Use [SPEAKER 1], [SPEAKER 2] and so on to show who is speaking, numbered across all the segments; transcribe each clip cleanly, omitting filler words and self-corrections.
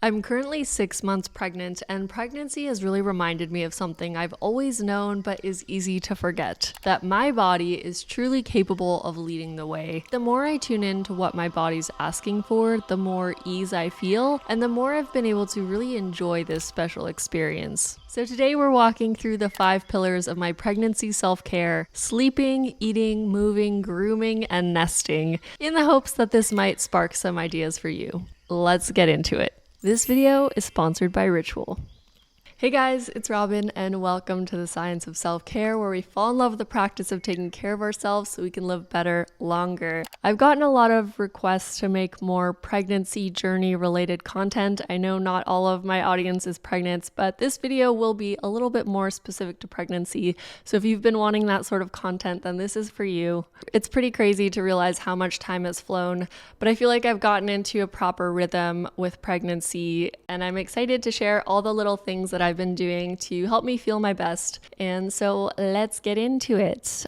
[SPEAKER 1] I'm currently 6 months pregnant, and pregnancy has really reminded me of something I've always known but is easy to forget, that my body is truly capable of leading the way. The more I tune in to what my body's asking for, the more ease I feel, and the more I've been able to really enjoy this special experience. So today we're walking through the 5 pillars of my pregnancy self-care: sleeping, eating, moving, grooming, and nesting, in the hopes that this might spark some ideas for you. Let's get into it. This video is sponsored by Ritual. Hey guys, it's Robin and welcome to the Science of Self-Care, where we fall in love with the practice of taking care of ourselves so we can live better, longer. I've gotten a lot of requests to make more pregnancy journey related content. I know not all of my audience is pregnant, but this video will be a little bit more specific to pregnancy. So if you've been wanting that sort of content, then this is for you. It's pretty crazy to realize how much time has flown, but I feel like I've gotten into a proper rhythm with pregnancy, and I'm excited to share all the little things that I've been doing to help me feel my best. And so let's get into it.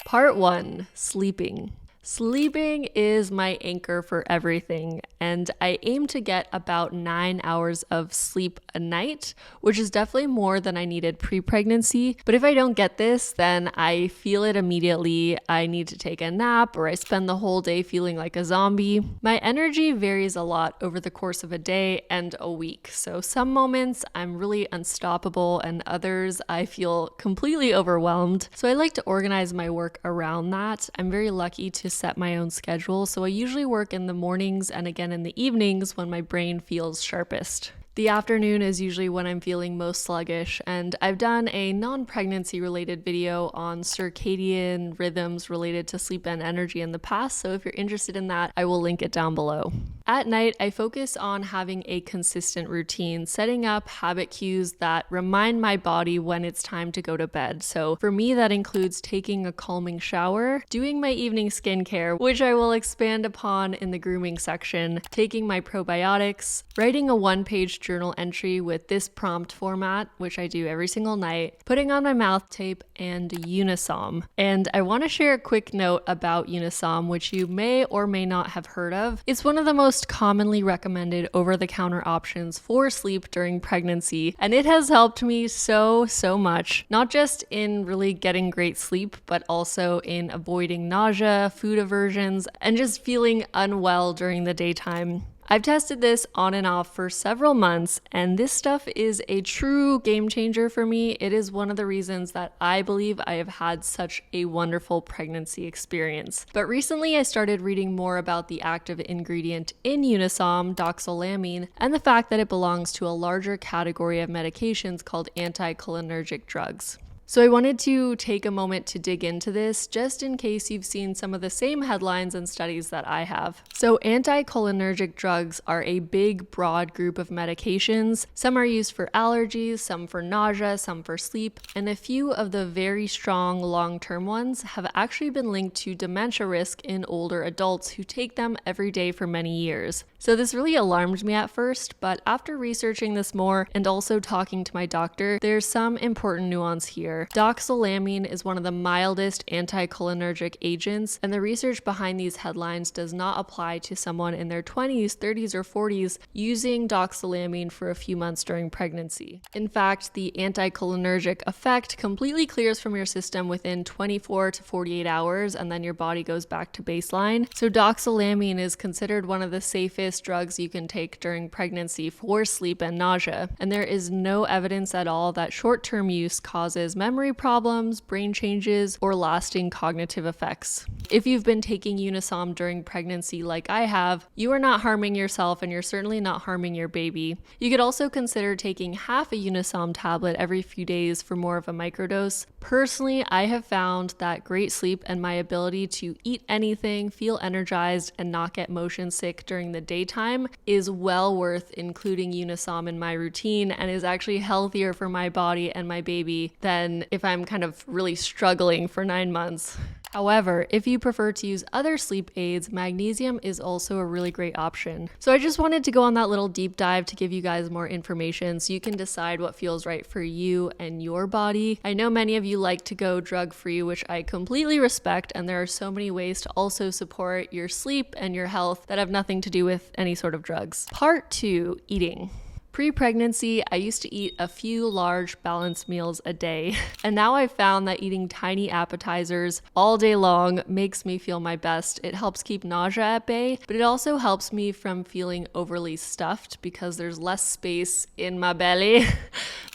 [SPEAKER 1] Part 1, sleeping. Sleeping is my anchor for everything, and I aim to get about 9 hours of sleep a night, which is definitely more than I needed pre-pregnancy. But if I don't get this, then I feel it immediately. I need to take a nap, or I spend the whole day feeling like a zombie. My energy varies a lot over the course of a day and a week. So some moments I'm really unstoppable, and others I feel completely overwhelmed. So I like to organize my work around that. I'm very lucky to set my own schedule, so I usually work in the mornings and again in the evenings when my brain feels sharpest. The afternoon is usually when I'm feeling most sluggish, and I've done a non-pregnancy related video on circadian rhythms related to sleep and energy in the past, so if you're interested in that, I will link it down below. At night, I focus on having a consistent routine, setting up habit cues that remind my body when it's time to go to bed. So for me, that includes taking a calming shower, doing my evening skincare, which I will expand upon in the grooming section, taking my probiotics, writing a 1-page journal entry with this prompt format, which I do every single night, putting on my mouth tape, and Unisom. And I want to share a quick note about Unisom, which you may or may not have heard of. It's one of the most commonly recommended over-the-counter options for sleep during pregnancy, and it has helped me so much, not just in really getting great sleep, but also in avoiding nausea, food aversions, and just feeling unwell during the daytime. I've tested this on and off for several months, and this stuff is a true game changer for me. It is one of the reasons that I believe I have had such a wonderful pregnancy experience. But recently I started reading more about the active ingredient in Unisom, doxylamine, and the fact that it belongs to a larger category of medications called anticholinergic drugs. So I wanted to take a moment to dig into this, just in case you've seen some of the same headlines and studies that I have. So anticholinergic drugs are a big, broad group of medications. Some are used for allergies, some for nausea, some for sleep, and a few of the very strong long-term ones have actually been linked to dementia risk in older adults who take them every day for many years. So this really alarmed me at first, but after researching this more and also talking to my doctor, there's some important nuance here. Doxylamine is one of the mildest anticholinergic agents, and the research behind these headlines does not apply to someone in their 20s, 30s, or 40s using doxylamine for a few months during pregnancy. In fact, the anticholinergic effect completely clears from your system within 24 to 48 hours, and then your body goes back to baseline. So doxylamine is considered one of the safest drugs you can take during pregnancy for sleep and nausea, and there is no evidence at all that short-term use causes memory problems, brain changes, or lasting cognitive effects. If you've been taking Unisom during pregnancy like I have, you are not harming yourself, and you're certainly not harming your baby. You could also consider taking half a Unisom tablet every few days for more of a microdose. Personally, I have found that great sleep and my ability to eat anything, feel energized, and not get motion sick during the daytime is well worth including Unisom in my routine, and is actually healthier for my body and my baby than than if I'm kind of really struggling for 9 months. However, if you prefer to use other sleep aids, magnesium is also a really great option. So I just wanted to go on that little deep dive to give you guys more information so you can decide what feels right for you and your body. I know many of you like to go drug-free, which I completely respect, and there are so many ways to also support your sleep and your health that have nothing to do with any sort of drugs. Part 2, eating. Pre-pregnancy, I used to eat a few large balanced meals a day, and now I've found that eating tiny appetizers all day long makes me feel my best. It helps keep nausea at bay, but it also helps me from feeling overly stuffed because there's less space in my belly.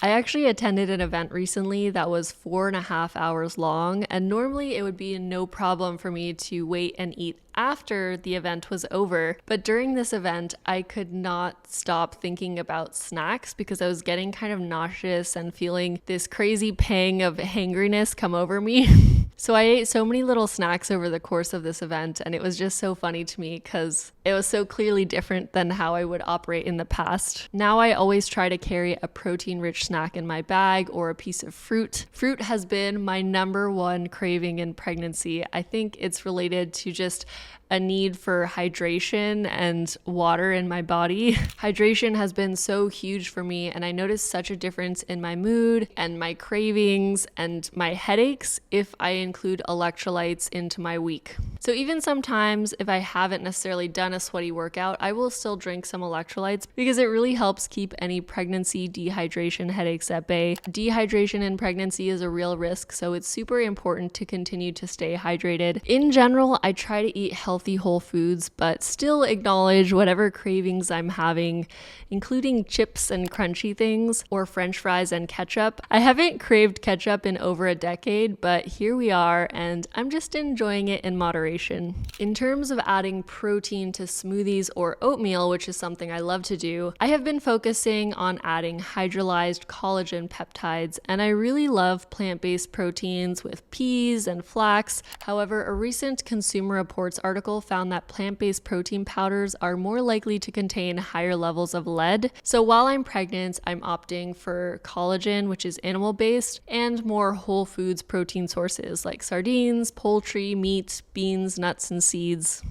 [SPEAKER 1] I actually attended an event recently that was 4.5 hours long, and normally it would be no problem for me to wait and eat after the event was over. But during this event, I could not stop thinking about snacks because I was getting kind of nauseous and feeling this crazy pang of hangriness come over me. So I ate so many little snacks over the course of this event, and it was just so funny to me because it was so clearly different than how I would operate in the past. Now I always try to carry a protein-rich snack in my bag or a piece of fruit. Fruit has been my #1 craving in pregnancy. I think it's related to just a need for hydration and water in my body. Hydration has been so huge for me, and I noticed such a difference in my mood and my cravings and my headaches if I include electrolytes into my week. So even sometimes if I haven't necessarily done a sweaty workout, I will still drink some electrolytes because it really helps keep any pregnancy dehydration headaches at bay. Dehydration in pregnancy is a real risk, so it's super important to continue to stay hydrated. In general, I try to eat healthy whole foods, but still acknowledge whatever cravings I'm having, including chips and crunchy things or French fries and ketchup. I haven't craved ketchup in over a decade, but here we are, and I'm just enjoying it in moderation. In terms of adding protein to smoothies or oatmeal, which is something I love to do, I have been focusing on adding hydrolyzed collagen peptides, and I really love plant-based proteins with peas and flax. However, a recent Consumer Reports article found that plant-based protein powders are more likely to contain higher levels of lead. So while I'm pregnant, I'm opting for collagen, which is animal-based, and more whole foods protein sources like sardines, poultry, meat, beans, nuts, and seeds.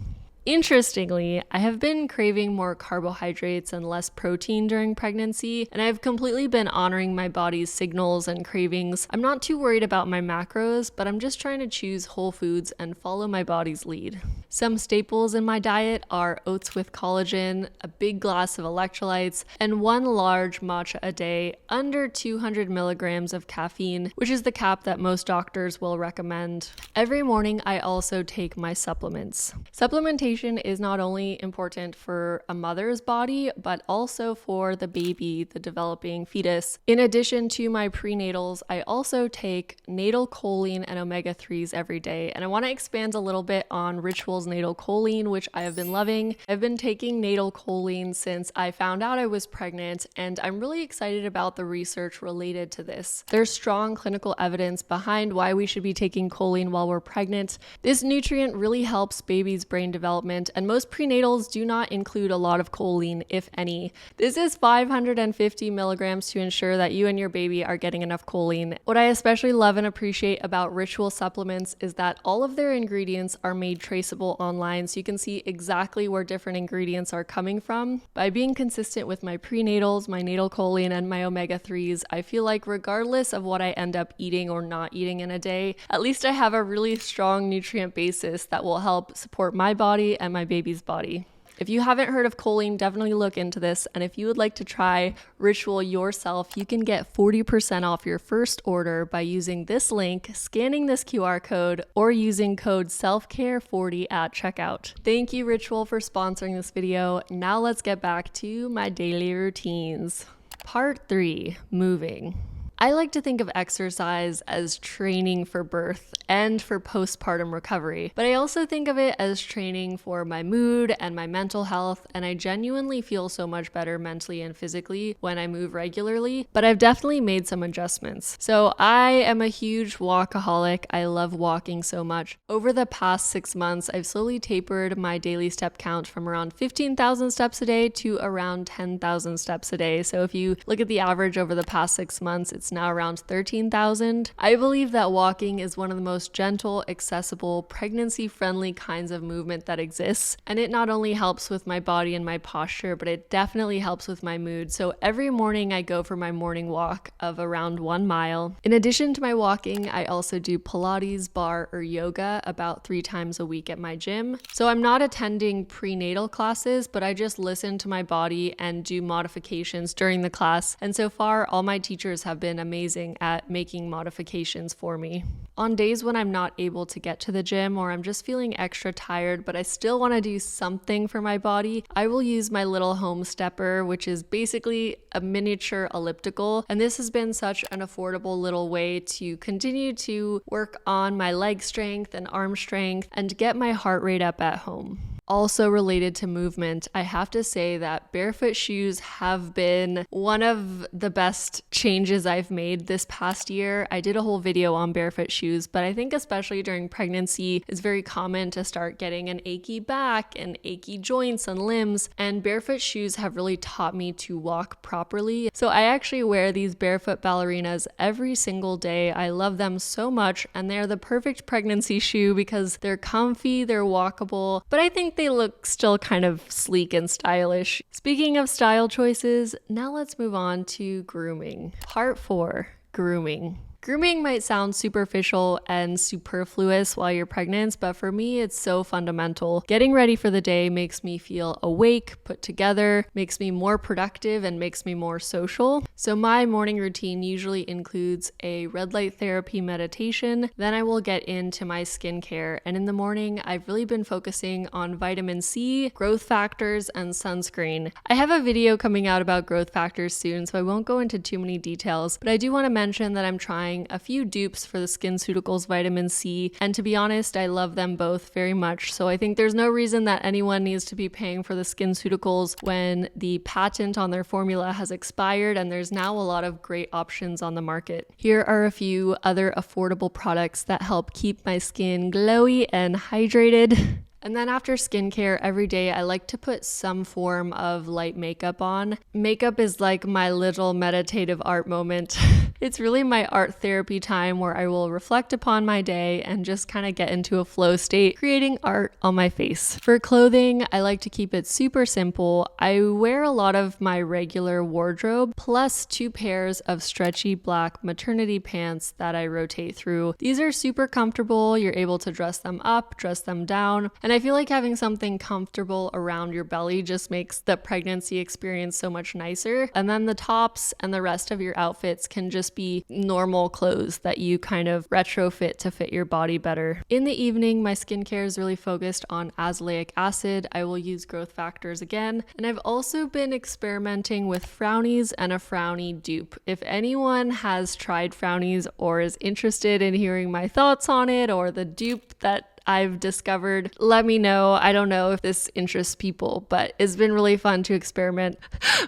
[SPEAKER 1] Interestingly, I have been craving more carbohydrates and less protein during pregnancy, and I've completely been honoring my body's signals and cravings. I'm not too worried about my macros, but I'm just trying to choose whole foods and follow my body's lead. Some staples in my diet are oats with collagen, a big glass of electrolytes, and 1 large matcha a day, under 200 milligrams of caffeine, which is the cap that most doctors will recommend. Every morning, I also take my supplements. Supplementation is not only important for a mother's body, but also for the baby, the developing fetus. In addition to my prenatals, I also take natal choline and omega-3s every day. And I want to expand a little bit on Ritual's natal choline, which I have been loving. I've been taking natal choline since I found out I was pregnant, and I'm really excited about the research related to this. There's strong clinical evidence behind why we should be taking choline while we're pregnant. This nutrient really helps baby's brain development, and most prenatals do not include a lot of choline, if any. This is 550 milligrams to ensure that you and your baby are getting enough choline. What I especially love and appreciate about Ritual supplements is that all of their ingredients are made traceable online, so you can see exactly where different ingredients are coming from. By being consistent with my prenatals, my natal choline, and my omega-3s, I feel like regardless of what I end up eating or not eating in a day, at least I have a really strong nutrient basis that will help support my body and my baby's body. If you haven't heard of choline, definitely look into this. And if you would like to try Ritual yourself, you can get 40% off your first order by using this link, scanning this QR code, or using code SELFCARE40 at checkout. Thank you, Ritual, for sponsoring this video. Now let's get back to my daily routines. Part 3, moving. I like to think of exercise as training for birth and for postpartum recovery, but I also think of it as training for my mood and my mental health, and I genuinely feel so much better mentally and physically when I move regularly, but I've definitely made some adjustments. So I am a huge walkaholic. I love walking so much. Over the past 6 months, I've slowly tapered my daily step count from around 15,000 steps a day to around 10,000 steps a day. So if you look at the average over the past 6 months, it's it's now around 13,000. I believe that walking is one of the most gentle, accessible, pregnancy-friendly kinds of movement that exists, and it not only helps with my body and my posture, but it definitely helps with my mood. So every morning I go for my morning walk of around 1 mile. In addition to my walking, I also do Pilates, bar, or yoga about 3 times a week at my gym. So I'm not attending prenatal classes, but I just listen to my body and do modifications during the class. And so far, all my teachers have been amazing at making modifications for me. On days when I'm not able to get to the gym or I'm just feeling extra tired, but I still want to do something for my body, I will use my little home stepper, which is basically a miniature elliptical. And this has been such an affordable little way to continue to work on my leg strength and arm strength and get my heart rate up at home. Also related to movement, I have to say that barefoot shoes have been one of the best changes I've made this past year. I did a whole video on barefoot shoes, but I think especially during pregnancy, it's very common to start getting an achy back and achy joints and limbs, and barefoot shoes have really taught me to walk properly. So I actually wear these barefoot ballerinas every single day. I love them so much, and they're the perfect pregnancy shoe because they're comfy, they're walkable, but I think they look still kind of sleek and stylish. Speaking of style choices, now let's move on to grooming. Part 4, grooming. Grooming might sound superficial and superfluous while you're pregnant, but for me, it's so fundamental. Getting ready for the day makes me feel awake, put together, makes me more productive, and makes me more social. So my morning routine usually includes a red light therapy meditation. Then I will get into my skincare. And in the morning, I've really been focusing on vitamin C, growth factors, and sunscreen. I have a video coming out about growth factors soon, so I won't go into too many details, but I do want to mention that I'm trying a few dupes for the SkinCeuticals vitamin C, and to be honest, I love them both very much. So I think there's no reason that anyone needs to be paying for the SkinCeuticals when the patent on their formula has expired and there's now a lot of great options on the market. Here are a few other affordable products that help keep my skin glowy and hydrated. And then after skincare, every day I like to put some form of light makeup on. Makeup is like my little meditative art moment. It's really my art therapy time where I will reflect upon my day and just kind of get into a flow state, creating art on my face. For clothing, I like to keep it super simple. I wear a lot of my regular wardrobe, plus 2 pairs of stretchy black maternity pants that I rotate through. These are super comfortable. You're able to dress them up, dress them down, and I feel like having something comfortable around your belly just makes the pregnancy experience so much nicer. And then the tops and the rest of your outfits can just be normal clothes that you kind of retrofit to fit your body better. In the evening, my skincare is really focused on azelaic acid. I will use growth factors again. And I've also been experimenting with Frownies and a Frownie dupe. If anyone has tried Frownies or is interested in hearing my thoughts on it or the dupe that I've discovered, let me know. I don't know if this interests people, but it's been really fun to experiment.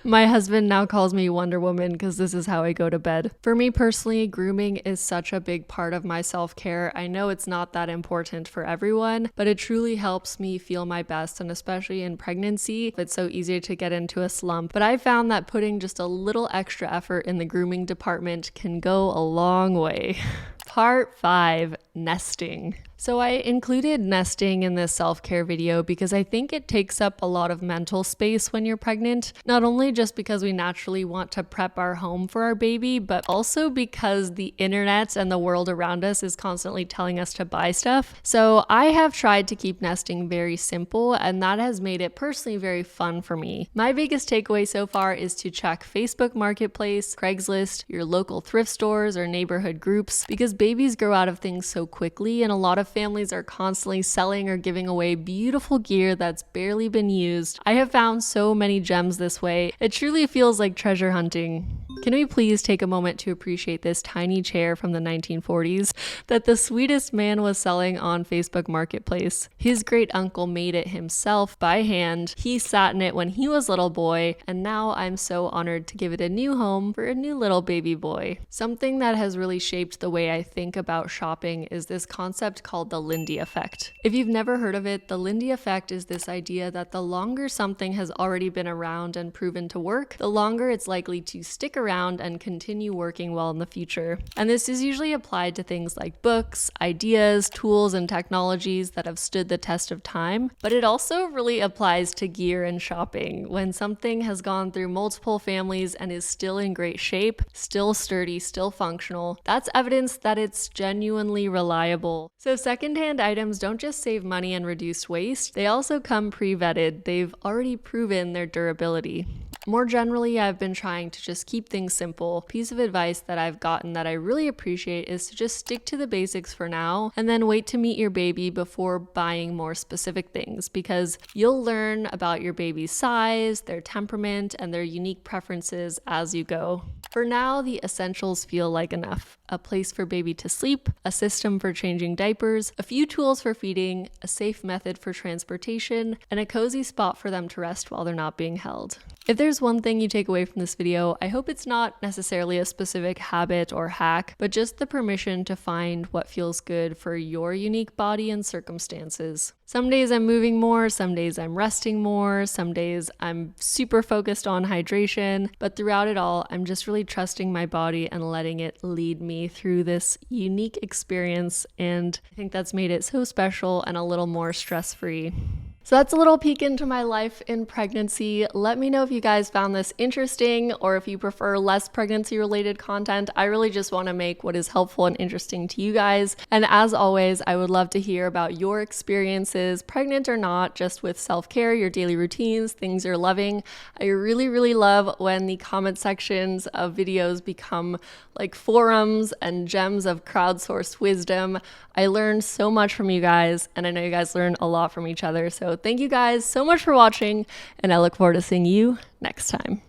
[SPEAKER 1] My husband now calls me Wonder Woman because this is how I go to bed. For me personally, grooming is such a big part of my self-care. I know it's not that important for everyone, but it truly helps me feel my best, and especially in pregnancy, it's so easy to get into a slump. But I found that putting just a little extra effort in the grooming department can go a long way. Part 5, nesting. So I included nesting in this self-care video because I think it takes up a lot of mental space when you're pregnant, not only just because we naturally want to prep our home for our baby, but also because the internet and the world around us is constantly telling us to buy stuff. So I have tried to keep nesting very simple, and that has made it personally very fun for me. My biggest takeaway so far is to check Facebook Marketplace, Craigslist, your local thrift stores or neighborhood groups, because babies grow out of things so quickly, and a lot of families are constantly selling or giving away beautiful gear that's barely been used. I have found so many gems this way. It truly feels like treasure hunting. Can we please take a moment to appreciate this tiny chair from the 1940s that the sweetest man was selling on Facebook Marketplace? His great uncle made it himself by hand. He sat in it when he was a little boy, and now I'm so honored to give it a new home for a new little baby boy. Something that has really shaped the way I think about shopping is this concept called the Lindy effect. If you've never heard of it, the Lindy effect is this idea that the longer something has already been around and proven to work, the longer it's likely to stick around around and continue working well in the future. And this is usually applied to things like books, ideas, tools, and technologies that have stood the test of time, but it also really applies to gear and shopping. When something has gone through multiple families and is still in great shape, still sturdy, still functional, that's evidence that it's genuinely reliable. So secondhand items don't just save money and reduce waste, they also come pre-vetted. They've already proven their durability. More generally, I've been trying to just keep things simple. A piece of advice that I've gotten that I really appreciate is to just stick to the basics for now and then wait to meet your baby before buying more specific things, because you'll learn about your baby's size, their temperament, and their unique preferences as you go. For now, the essentials feel like enough. A place for baby to sleep, a system for changing diapers, a few tools for feeding, a safe method for transportation, and a cozy spot for them to rest while they're not being held. If there's one thing you take away from this video, I hope it's not necessarily a specific habit or hack, but just the permission to find what feels good for your unique body and circumstances. Some days I'm moving more, some days I'm resting more, some days I'm super focused on hydration, but throughout it all, I'm just really trusting my body and letting it lead me through this unique experience, and I think that's made it so special and a little more stress-free. So that's a little peek into my life in pregnancy. Let me know if you guys found this interesting or if you prefer less pregnancy related content. I really just want to make what is helpful and interesting to you guys. And as always, I would love to hear about your experiences, pregnant or not, just with self-care, your daily routines, things you're loving. I really, really love when the comment sections of videos become like forums and gems of crowdsourced wisdom. I learned so much from you guys, and I know you guys learn a lot from each other. So thank you guys so much for watching, and I look forward to seeing you next time.